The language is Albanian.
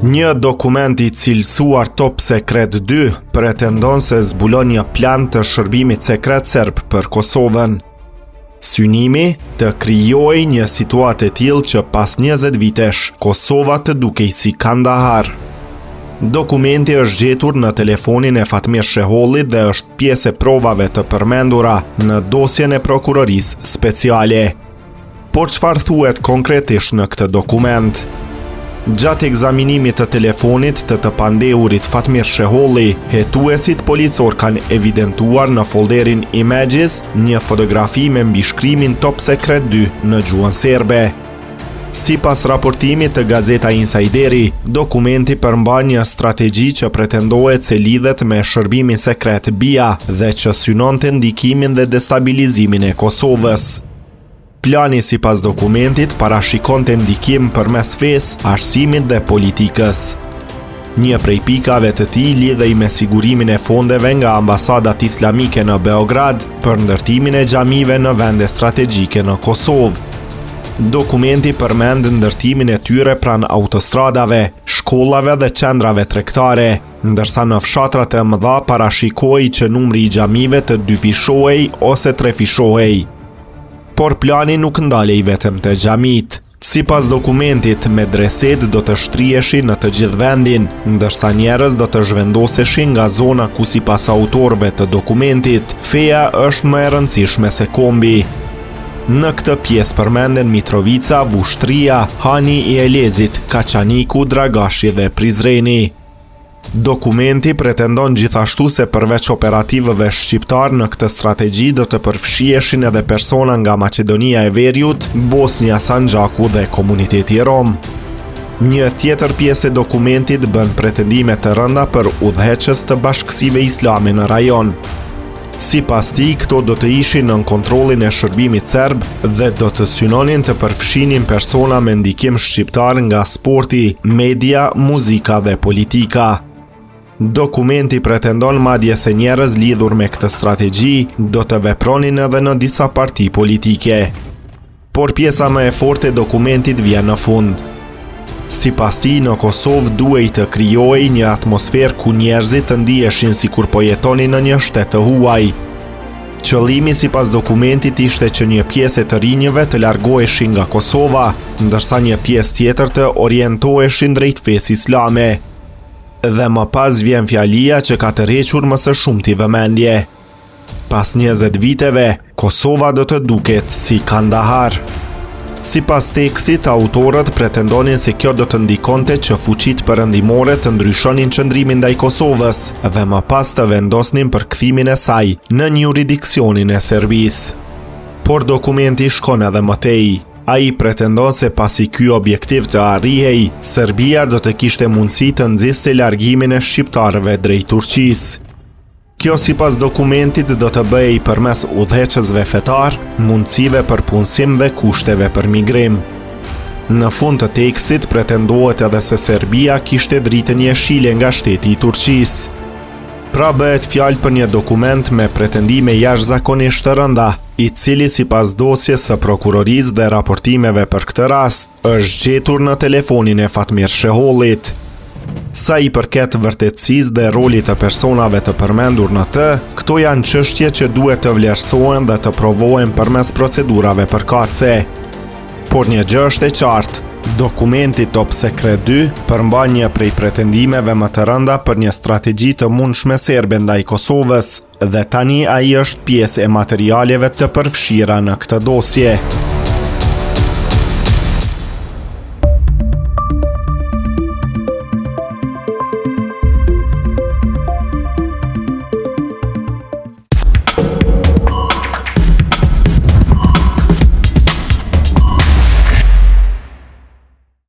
Një dokument I cilësuar Top Secret 2 pretendon se zbulon një plan të shërbimit sekret serb për Kosovën. Synimi të krijojë një situatë e tillë që pas 20 vitesh Kosova të dukej si Kandahar. Dokumenti është gjetur në telefonin e Fatmir Shehollit dhe është pjesë e provave të përmendura në dosjen e prokurorisë speciale. Por çfarë thuhet konkretisht në këtë dokument? Gjatë ekzaminimit të telefonit të pandehurit Fatmir Sheholli, hetuesit policor kanë evidentuar në folderin Images një fotografi me mbishkrimin Top Secret 2 në gjuhën serbe. Sipas raportimit të Gazeta Insideri, dokumenti përmban një strategji që pretendohet se lidhet me shërbimin sekret BIA dhe që synonte ndikimin dhe destabilizimin e Kosovës. Plani sipas dokumentit parashikonte ndikim përmes fesë, arsimit dhe politikës. Një prej pikave të tij lidhej me sigurimin e fondeve nga ambasadat islamike në Beograd për ndërtimin e xhamive në vende strategjike në Kosovë. Dokumenti përmend ndërtimin e tyre pranë autostradave, shkollave dhe qendrave tregtare, ndërsa në fshatrat e mëdha parashikohej që numri I xhamive të dyfishohej ose trefishohej. Por plani nuk ndalej vetëm te xhamit. Sipas dokumentit, medreset do të shtriheshin në të gjithë vendin, ndërsa njerëz do të zhvendoseshin nga zona ku sipas autorëve të dokumentit, feja është më e rëndësishme se kombi. Në këtë pjesë përmenden Mitrovica, Vushtria, Hani I Elezit, Kaçaniku, Dragashi dhe Prizreni. Dokumenti pretendon gjithashtu se përveç operativëve shqiptar në këtë strategji do të përfshiheshin edhe persona nga Maqedonia e Veriut, Bosnia Sanxhaku dhe komuniteti rom. Një tjetër pjesë e dokumentit bën pretendime të rënda për udhëheqës të bashkësive islame në rajon. Sipas tij, këto do të ishin nën kontrollin e shërbimit serb dhe do të synonin të përfshinin persona me ndikim shqiptar nga sporti, media, muzika dhe politika. Dokumenti pretendon madje se njerëz lidhur me këtë strategji do të vepronin edhe në disa parti politike. Por pjesa më e fortë e dokumentit vjen në fund. Sipas tij, në Kosovë duhej të krijohej një atmosferë ku njerëzit të ndiheshin sikur po jetonin në një shtet të huaj. Qëllimi sipas dokumentit ishte që një pjesë e të rinjëve të largoheshin nga Kosova, ndërsa një pjesë tjetër të orientoheshin drejt fesë islame. Dhe më pas vjen fjalia që ka tërhequr më së shumti vëmendje. Pas 20 viteve, Kosova do të duket si Kandahar. Sipas tekstit, autorët pretendonin se kjo do të ndikonte që fuqitë perëndimore të ndryshonin qëndrimin ndaj Kosovës dhe më pas të vendosnin për kthimin e saj në jurisdiksionin e Serbisë. Por dokumenti shkon edhe më tej. Ai pretendon se pasi ky objektiv të arrihej, Serbia do të kishte mundësi të nxiste largimin e shqiptarëve drejt Turqisë. Kjo sipas dokumentit do të bëhej përmes udhëheqësve fetar, mundësive për punësim dhe kushteve për migrim. Në fund të tekstit pretendohet edhe se Serbia kishte dritën jeshile nga shteti I Turqisë. Pra bëhet fjalë për një dokument me pretendime jashtëzakonisht të rënda, I cili sipas dosjes së prokurorisë dhe raportimeve për këtë rast, është gjetur në telefonin e Fatmir Shehollit. Sa I përket vërtetësisë dhe rolit të personave të përmendur në të, këto janë çështje që duhet të vlerësohen dhe të provohen përmes procedurave përkatëse. Por një gjë është e qartë, dokumenti Top Secret 2 përmban një prej pretendimeve më të rënda për një strategji të mundshme serbe ndaj Kosovës dhe tani ai është pjesë e materialeve të përfshira në këtë dosje.